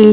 A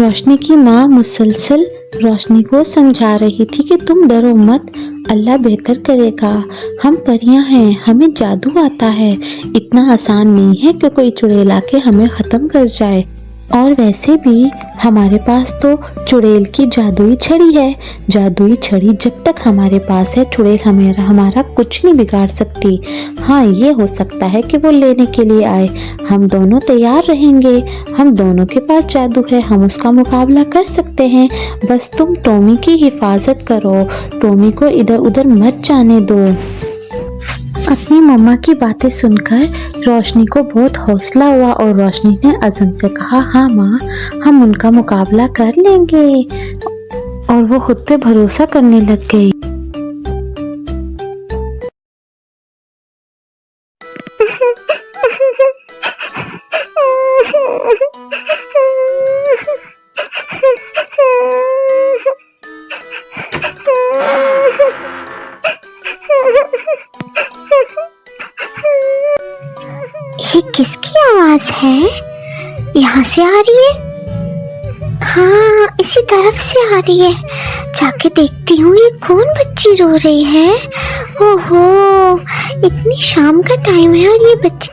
रोशनी की माँ मुसलसल रोशनी को समझा रही थी कि तुम डरो मत, अल्लाह बेहतर करेगा। हम परियां हैं, हमें जादू आता है। इतना आसान नहीं है कि कोई चुड़ैल आके हमें ख़त्म कर जाए। और वैसे भी हमारे पास तो चुड़ैल की जादुई छड़ी है। जादुई छड़ी जब तक हमारे पास है, चुड़ैल हमारा कुछ नहीं बिगाड़ सकती। हाँ, ये हो सकता है कि वो लेने के लिए आए। हम दोनों तैयार रहेंगे। हम दोनों के पास जादू है, हम उसका मुकाबला कर सकते हैं। बस तुम टॉमी की हिफाजत करो, टॉमी को इधर उधर मत जाने दो। अपनी मम्मा की बातें सुनकर रोशनी को बहुत हौसला हुआ और रोशनी ने अज़म से कहा, हाँ माँ, हम उनका मुकाबला कर लेंगे। और वो खुद पे भरोसा करने लग गई। ये किसकी आवाज है? यहाँ से आ रही है? हाँ, इसी तरफ से आ रही है। जाके देखती हूँ ये कौन बच्ची रो रही है। ओहो, इतनी शाम का टाइम है और ये बच्ची।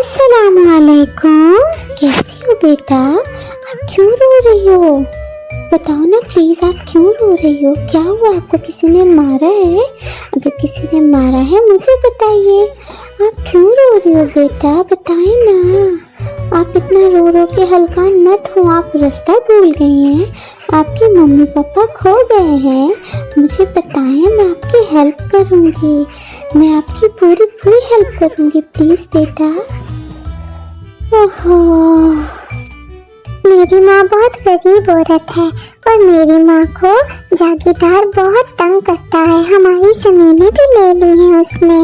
अस्सलामुअलैकुम, कैसी हो बेटा? आप क्यों रो रही हो? बताओ ना प्लीज, आप क्यों रो रही हो? क्या हुआ? आपको किसी ने मारा है? अगर किसी ने मारा है मुझे बताइए। आप क्यों रो रही हो बेटा? बताएं ना। आप इतना रो रो के हल्का मत हो। आप रास्ता भूल गई हैं। आपके मम्मी पापा खो गए हैं। मुझे बताएं, मैं आपकी हेल्प करूँगी। मैं आपकी पूरी पूरी हेल्प करूँगी, प्लीज बेटा। ओहो, मेरी माँ बहुत गरीब औरत है और मेरी माँ को जागीरदार बहुत तंग करता है। हमारी ज़मीनें भी ले ली हैं उसने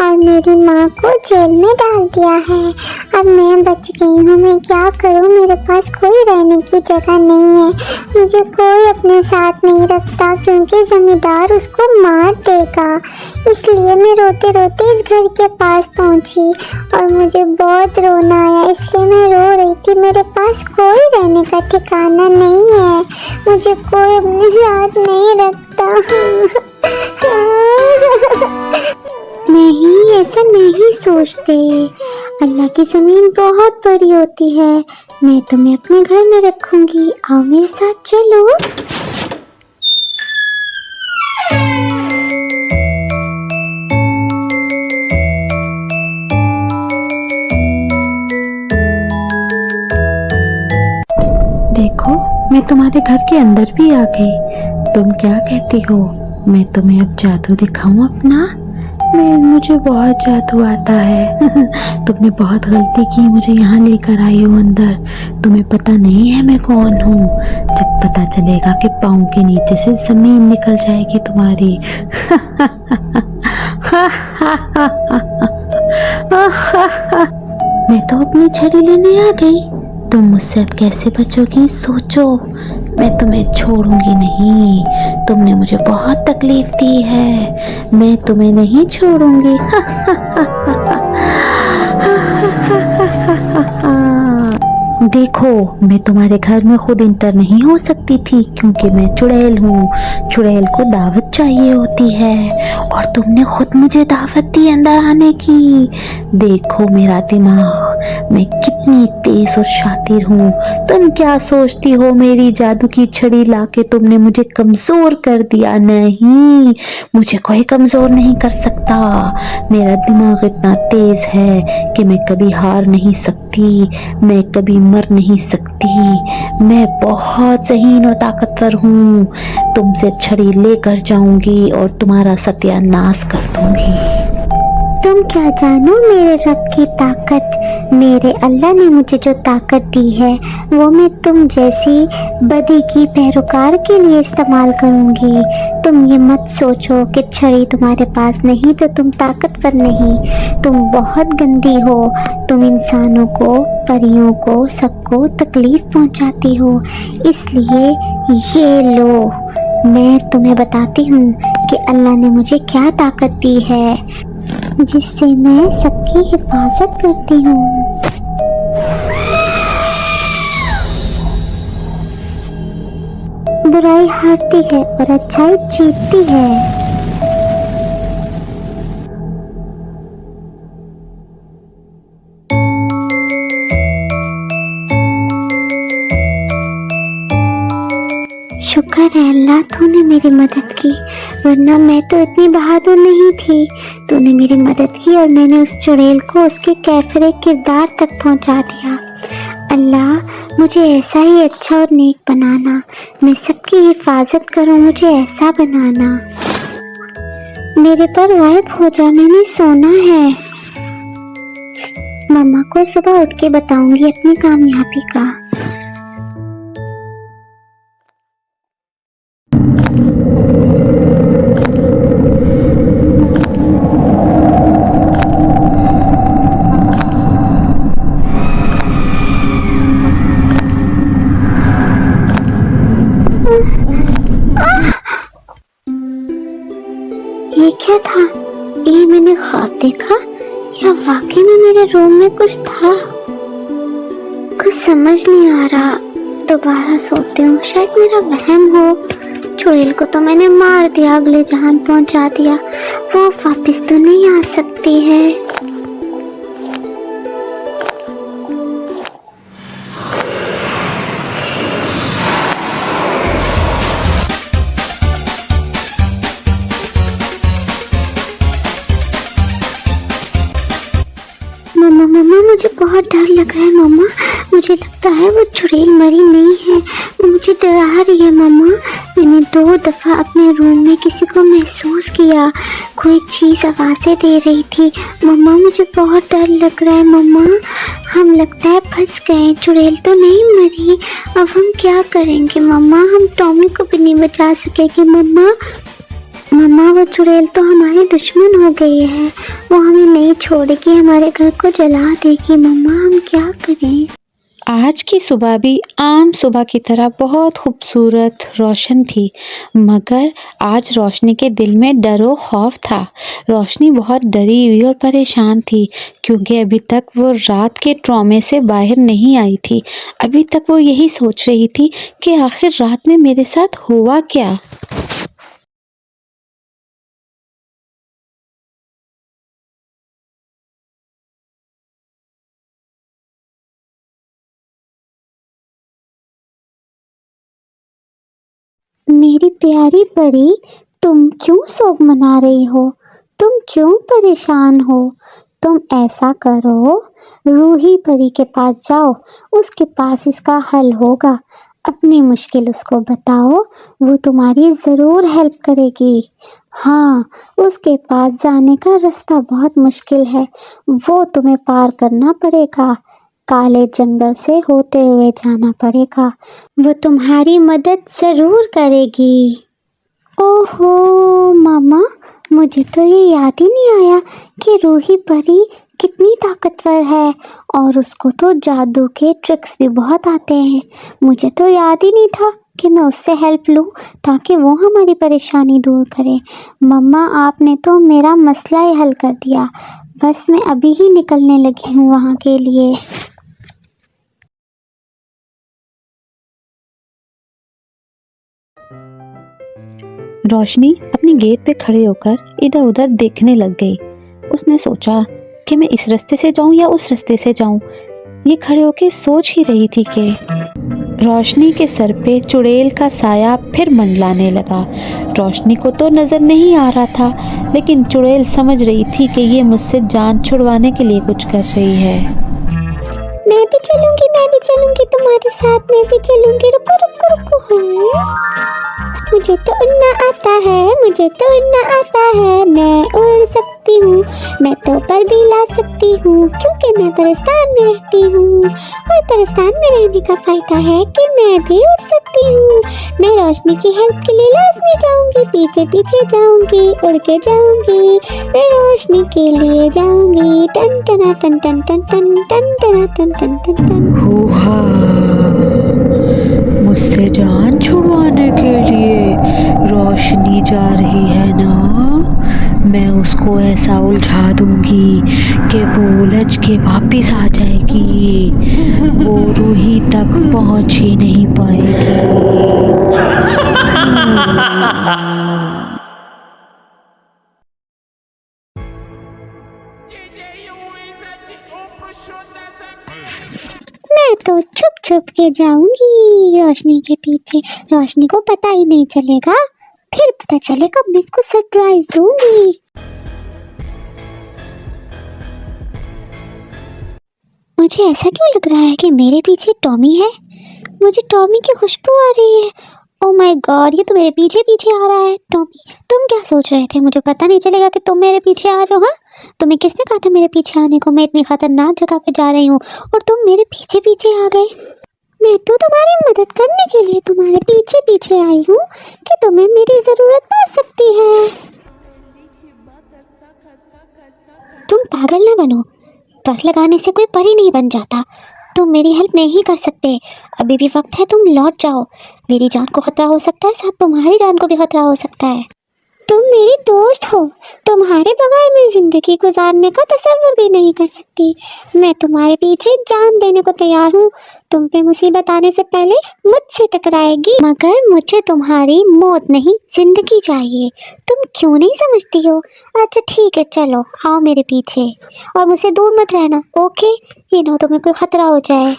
और मेरी माँ को जेल में डाल दिया है। अब मैं बच गई हूँ, मैं क्या करूँ? मेरे पास कोई रहने की जगह नहीं है। मुझे कोई अपने साथ नहीं रखता क्योंकि ज़मींदार उसको मार देगा। इसलिए मैं रोते रोते इस घर के पास पहुँची और मुझे बहुत रोना आया, इसलिए मैं रो रही थी। मेरे पास कोई रहने का ठिकाना नहीं है, मुझे कोई अपने साथ नहीं रखता। नहीं, ऐसा नहीं सोचते। अल्लाह की ज़मीन बहुत बड़ी होती है। मैं तुम्हें अपने घर में रखूंगी। आओ मेरे साथ चलो। देखो, मैं तुम्हारे घर के अंदर भी आ गई। तुम क्या कहती हो, मैं तुम्हें अब जादू दिखाऊं अपना? मुझे बहुत जादू आता है। तुमने बहुत गलती की, मुझे यहाँ लेकर आई हो अंदर। तुम्हें पता नहीं है मैं कौन हूँ। जब पता चलेगा कि पाँव के नीचे से जमीन निकल जाएगी तुम्हारी। मैं तो अपनी छड़ी लेने आ गई। तुम मुझसे अब कैसे बचोगी? सोचो, मैं तुम्हें छोड़ूंगी नहीं। तुमने मुझे बहुत तकलीफ दी है, मैं तुम्हें नहीं छोड़ूंगी। देखो, मैं तुम्हारे घर में खुद इंटर नहीं हो सकती थी क्योंकि मैं चुड़ैल हूँ। चुड़ैल को दावत चाहिए होती है और तुमने खुद मुझे दावत दी अंदर आने की। देखो मेरा दिमाग, मैं कितनी तेज और शातिर हूँ। तुम क्या सोचती हो मेरी जादू की छड़ी लाके तुमने मुझे कमजोर कर दिया? नहीं, मुझे कोई कमजोर नहीं कर सकता। मेरा दिमाग इतना तेज है कि मैं कभी हार नहीं सकती, मैं कभी मर नहीं सकती। मैं बहुत ज़हीन और ताकतवर हूँ। तुमसे छड़ी लेकर जाऊंगी और तुम्हारा सत्यानाश कर दूंगी। तुम क्या जानो मेरे रब की ताकत। मेरे अल्लाह ने मुझे जो ताकत दी है वो मैं तुम जैसी बदी की पैरोकार के लिए इस्तेमाल करूंगी। तुम ये मत सोचो कि छड़ी तुम्हारे पास नहीं तो तुम ताकतवर नहीं। तुम बहुत गंदी हो। तुम इंसानों को, परियों को, सबको तकलीफ पहुंचाती हो। इसलिए ये लो, मैं तुम्हें बताती हूँ कि अल्लाह ने मुझे क्या ताकत दी है जिससे मैं सबकी हिफाजत करती हूँ। बुराई हारती है और अच्छाई जीतती है। शुक्र है अल्लाह, तूने मेरी मदद की, वरना मैं तो इतनी बहादुर नहीं थी। तूने मेरी मदद की और मैंने उस चुड़ैल को उसके कैफरे किरदार तक पहुंचा दिया। अल्लाह, मुझे ऐसा ही अच्छा और नेक बनाना, मैं सबकी हिफाजत करूं, मुझे ऐसा बनाना। मेरे पर गायब हो जा, मैंने सोना है। मम्मा को सुबह उठ के बताऊंगी अपनी कामयाबी का। ये क्या था? ये मैंने ख्वाब देखा या वाकई में मेरे रूम में कुछ था? कुछ समझ नहीं आ रहा। दोबारा सोती हूँ, शायद मेरा वहम हो। चुड़ैल को तो मैंने मार दिया, अगले जहान पहुंचा दिया, वो वापस तो नहीं आ सकती है। मम्मा मम्मा, मुझे बहुत डर लग रहा है मम्मा। मुझे लगता है वो चुड़ैल मरी नहीं है, वो मुझे डरा रही है मम्मा। मैंने 2 दफ़ा अपने रूम में किसी को महसूस किया, कोई चीज़ आवाज़ें दे रही थी। मम्मा मुझे बहुत डर लग रहा है मम्मा। हम लगता है फंस गए, चुड़ैल तो नहीं मरी। अब हम क्या करेंगे मम्मा? हम टॉमी को भी नहीं बचा सकेंगे मम्मा। मम्मा वो चुड़ैल तो हमारी दुश्मन हो गई है, वो हमें नहीं छोड़ेगी, हमारे घर को जला देगी मम्मा। हम क्या करें? आज की सुबह भी आम सुबह की तरह बहुत खूबसूरत रोशन थी, मगर आज रोशनी के दिल में डर और खौफ था। रोशनी बहुत डरी हुई और परेशान थी, क्योंकि अभी तक वो रात के ट्रॉमे से बाहर नहीं आई थी। अभी तक वो यही सोच रही थी कि आखिर रात में मेरे साथ हुआ क्या। मेरी प्यारी परी, तुम क्यों शोक मना रही हो? तुम क्यों परेशान हो? तुम ऐसा करो, रूही परी के पास जाओ, उसके पास इसका हल होगा। अपनी मुश्किल उसको बताओ, वो तुम्हारी ज़रूर हेल्प करेगी। हाँ, उसके पास जाने का रास्ता बहुत मुश्किल है, वो तुम्हें पार करना पड़ेगा, काले जंगल से होते हुए जाना पड़ेगा। वो तुम्हारी मदद ज़रूर करेगी। ओहो मामा, मुझे तो ये याद ही नहीं आया कि रूही परी कितनी ताकतवर है और उसको तो जादू के ट्रिक्स भी बहुत आते हैं। मुझे तो याद ही नहीं था कि मैं उससे हेल्प लूँ ताकि वो हमारी परेशानी दूर करे। मम्मा, आपने तो मेरा मसला ही हल कर दिया। बस मैं अभी ही निकलने लगी हूँ वहाँ के लिए। रोशनी अपनी गेट पे खड़े होकर इधर उधर देखने लग गई। उसने सोचा कि मैं इस रास्ते से जाऊं या उस रास्ते से जाऊं। ये खड़े होकर सोच ही रही थी कि रोशनी के सर पे चुड़ैल का साया फिर मंडलाने लगा। रोशनी को तो नज़र नहीं आ रहा था, लेकिन चुड़ैल समझ रही थी कि ये मुझसे जान छुड़वाने के लिए कुछ कर रही है। मैं भी चलूंगी तुम्हारे साथ, मैं भी चलूंगी। रुको रुको रुको, मुझे तो उड़ना आता है, मुझे तो उड़ना आता है। मैं उड़ सकती हूँ, मैं तो पर भी ला सकती हूँ, क्योंकि मैं परस्तान में रहती हूँ। और परस्तान में रहने का फायदा है कि मैं भी उड़ सकती हूँ। मैं रोशनी की हेल्प के लिए लाजमी जाऊंगी, पीछे पीछे जाऊंगी, उड़ के जाऊंगी। मैं रोशनी के लिए जाऊंगी। टन टना टन टन टन टन टन टना टन टन टन टन। मुझसे जान छुड़वाने के लिए रोशनी जा रही है ना, मैं उसको ऐसा उलझा दूंगी कि वो उलझ के वापस आ जाएगी, वो रूही तक पहुंच ही नहीं पाएगी। मैं तो छुप छुप के जाऊंगी रोशनी के पीछे, रोशनी को पता ही नहीं चलेगा, फिर पता चलेगा मैं इसको सरप्राइज दूंगी। मुझे ऐसा क्यों लग रहा है कि मेरे पीछे टॉमी है, मुझे टॉमी की खुशबू आ रही है। ओ माय गॉड, ये तो मेरे पीछे पीछे आ रहा है। टॉमी, तुम क्या सोच रहे थे? मुझे पता नहीं चलेगा कि तुम मेरे पीछे आ रहे हो? हाँ, तुम्हें किसने कहा था मेरे पीछे आने को? मैं इतनी खतरनाक जगह पे जा रही हूँ और तुम मेरे पीछे पीछे आ गए। मैं तो तुम्हारी मदद करने के लिए तुम्हारे पीछे पीछे आई हूँ कि तुम्हें मेरी जरूरत पड़ सकती है। तुम पागल ना बनो, पर लगाने से कोई परी नहीं बन जाता। तुम मेरी हेल्प नहीं कर सकते, अभी भी वक्त है, तुम लौट जाओ। मेरी जान को खतरा हो सकता है, साथ तुम्हारी जान को भी खतरा हो सकता है। तुम मेरी दोस्त हो, तुम्हारे बगैर मैं जिंदगी गुजारने का तसव्वुर भी नहीं कर सकती। मैं तुम्हारे पीछे जान देने को तैयार हूँ। तुम पे मुसीबत आने से पहले मुझसे टकराएगी, मगर मुझे तुम्हारी मौत नहीं जिंदगी चाहिए। तुम क्यों नहीं समझती हो? अच्छा ठीक है, चलो आओ मेरे पीछे, और मुझसे दूर मत रहना, ओके? ये ना तुम्हें कोई खतरा हो जाए।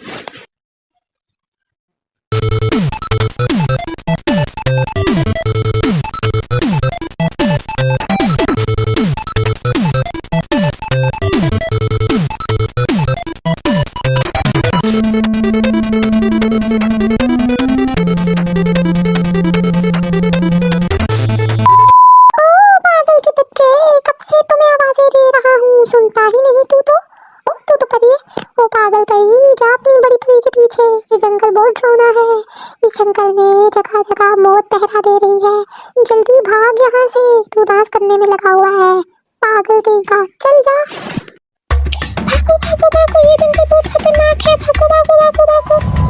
सुनता ही नहीं तू तो। ओ तू तो परी है, ओ पागल परी, जा अपनी बड़ी परी के पीछे। ये जंगल बहुत डरावना है, इस जंगल में जगह जगह मौत पहरा दे रही है। जल्दी भाग यहाँ से, तू डांस करने में लगा हुआ है, पागल का। चल जा, भागो भागो भागो, ये जंगल बहुत खतरनाक है, भागो भागो भागो भागो।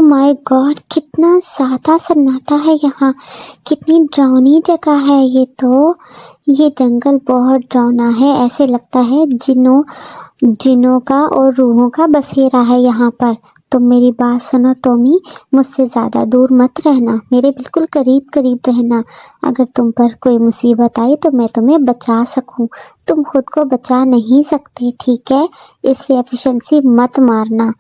माय गॉड, कितना ज़्यादा सन्नाटा है यहाँ, कितनी डरावनी जगह है ये तो। ये जंगल बहुत डरावना है, ऐसे लगता है जिनों का और रूहों का बसेरा है यहाँ पर। तुम मेरी बात सुनो टॉमी, मुझसे ज़्यादा दूर मत रहना, मेरे बिल्कुल करीब करीब रहना। अगर तुम पर कोई मुसीबत आई तो मैं तुम्हें बचा सकूं, तुम खुद को बचा नहीं सकते, ठीक है? इसलिए एफिशिएंसी मत मारना।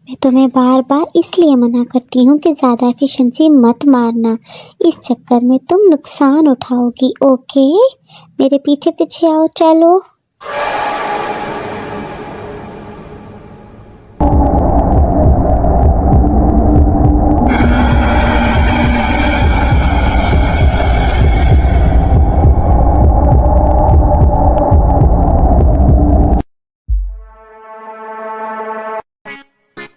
मैं तुम्हें बार बार इसलिए मना करती हूँ कि ज़्यादा एफिशिएंसी मत मारना, इस चक्कर में तुम नुकसान उठाओगी, ओके? मेरे पीछे पीछे आओ, चलो।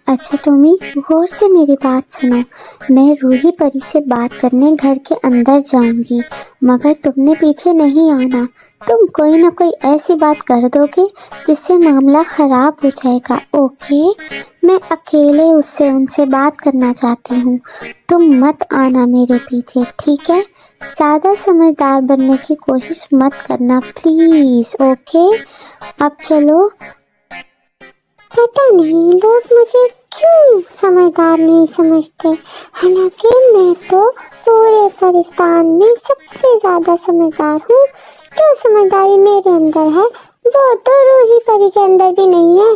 अच्छा टॉमी, गौर से मेरी बात सुनो। मैं रूही परी से बात करने घर के अंदर जाऊंगी, मगर तुमने पीछे नहीं आना। तुम कोई ना कोई ऐसी बात कर दोगे जिससे मामला ख़राब हो जाएगा। ओके, मैं अकेले उनसे बात करना चाहती हूँ। तुम मत आना मेरे पीछे, ठीक है? ज़्यादा समझदार बनने की कोशिश मत करना प्लीज़। ओके, अब चलो। पता नहीं लोग मुझे क्यों समझदार नहीं समझते, हालांकि मैं तो पूरे पाकिस्तान में सबसे ज़्यादा समझदार हूँ। जो समझदारी मेरे अंदर है वो तो रूही परी के अंदर भी नहीं है,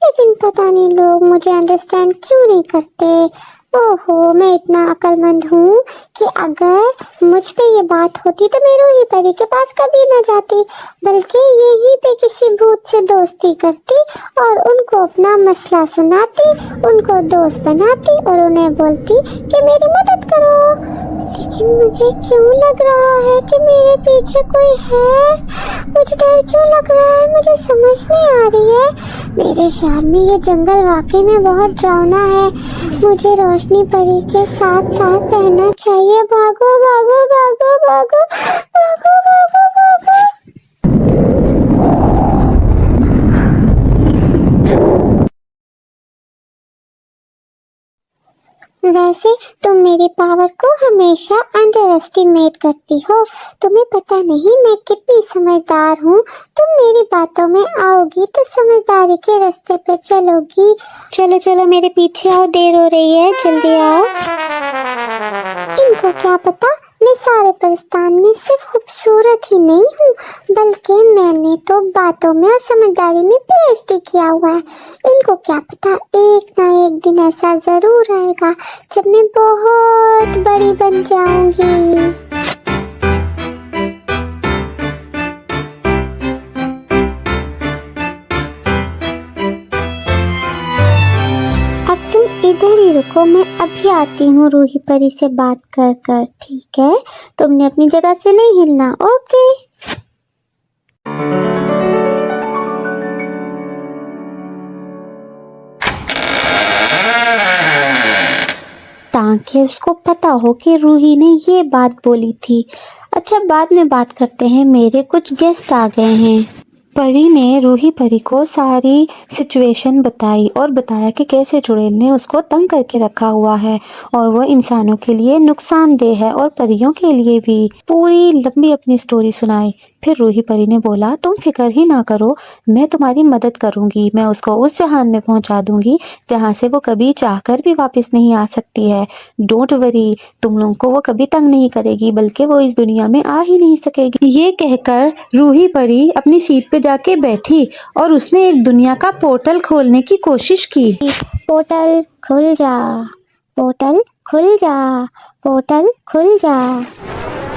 लेकिन पता नहीं लोग मुझे अंडरस्टैंड क्यों नहीं करते। ओहो, मैं इतना अक्लमंद हूँ कि अगर मुझ पे ये बात होती तो मैं रूही परी के पास कभी न जाती, बल्कि यहीं पे किसी भूत से दोस्ती करती और उनको अपना मसला सुनाती, उनको दोस्त बनाती और उन्हें बोलती कि मेरी मदद करो। लेकिन मुझे क्यों लग रहा है कि मेरे पीछे कोई है? मुझे डर क्यों लग रहा है? मुझे समझ नहीं आ रही है। मेरे ख्याल में ये जंगल वाकई में बहुत डरावना है। मुझे रोशनी परी के साथ साथ रहना चाहिए। भागो भागो भागो भागो भागो भागो भागो। वैसे तुम मेरी पावर को हमेशा अंडर एस्टिमेट करती हो। तुम्हें पता नहीं मैं कितनी समझदार हूँ। तुम मेरी बातों में आओगी तो समझदारी के रास्ते पे चलोगी। चलो चलो मेरे पीछे आओ, देर हो रही है, जल्दी आओ। इनको क्या पता मैं सारे पाकिस्तान में सिर्फ खूबसूरत ही नहीं हूँ, बल्कि मैंने तो बातों में और समझदारी में पीएचडी किया हुआ है। इनको क्या पता एक ना एक दिन ऐसा जरूर आएगा जब मैं बहुत बड़ी बन जाऊंगी। अब तुम इधर ही रुको, मैं अभी आती हूँ रूही परी से बात कर कर, ठीक है? तुमने अपनी जगह से नहीं हिलना, ओके? ताकि उसको पता हो कि रूही ने ये बात बोली थी। अच्छा, बाद में बात करते हैं, मेरे कुछ गेस्ट आ गए हैं। परी ने रूही परी को सारी सिचुएशन बताई और बताया कि कैसे चुड़ैल ने उसको तंग करके रखा हुआ है और वो इंसानों के लिए नुकसानदेह है और परियों के लिए भी। पूरी लंबी अपनी स्टोरी सुनाई। फिर रूही परी ने बोला, तुम फिक्र ही ना करो, मैं तुम्हारी मदद करूंगी। मैं उसको उस जहान में पहुंचा दूंगी जहां से वो कभी चाहकर भी वापस नहीं आ सकती है। डोंट वरी, तुम लोगों को वो कभी तंग नहीं करेगी, बल्कि वो इस दुनिया में आ ही नहीं सकेगी। ये कहकर रूही परी अपनी सीट पे जाके बैठी और उसने एक दुनिया का पोर्टल खोलने की कोशिश की। पोर्टल खुल जा, पोर्टल खुल जा, पोर्टल खुल जा।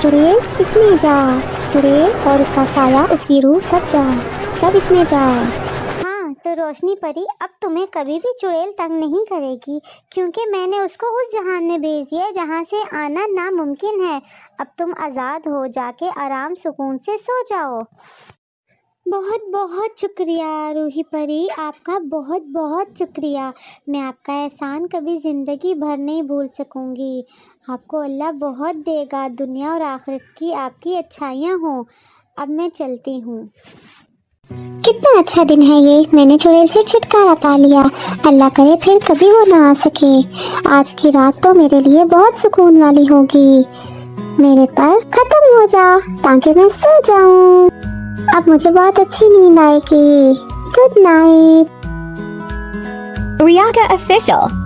चुड़ैल इसमें जा, चुड़ैल और उसका साया, उसकी रूह, सब जा, सब इसमें जा। हाँ तो रोशनी परी, अब तुम्हें कभी भी चुड़ैल तंग नहीं करेगी, क्योंकि मैंने उसको उस जहान में भेज दिया है जहाँ से आना नामुमकिन है। अब तुम आज़ाद हो, जाके आराम सुकून से सो जाओ। बहुत बहुत शुक्रिया रूही परी, आपका बहुत बहुत शुक्रिया। मैं आपका एहसान कभी ज़िंदगी भर नहीं भूल सकूंगी। आपको अल्लाह बहुत देगा, दुनिया और आखिरत की आपकी अच्छाइयाँ हों। अब मैं चलती हूँ। कितना अच्छा दिन है ये, मैंने चुड़ैल से छुटकारा पा लिया। अल्लाह करे फिर कभी वो ना आ सके। आज की रात तो मेरे लिए बहुत सुकून वाली होगी। मेरे पर ख़त्म हो जा ताकि मैं सो जाऊँ। अब मुझे बहुत अच्छी नींद आएगी। Good night. Riyaka Official.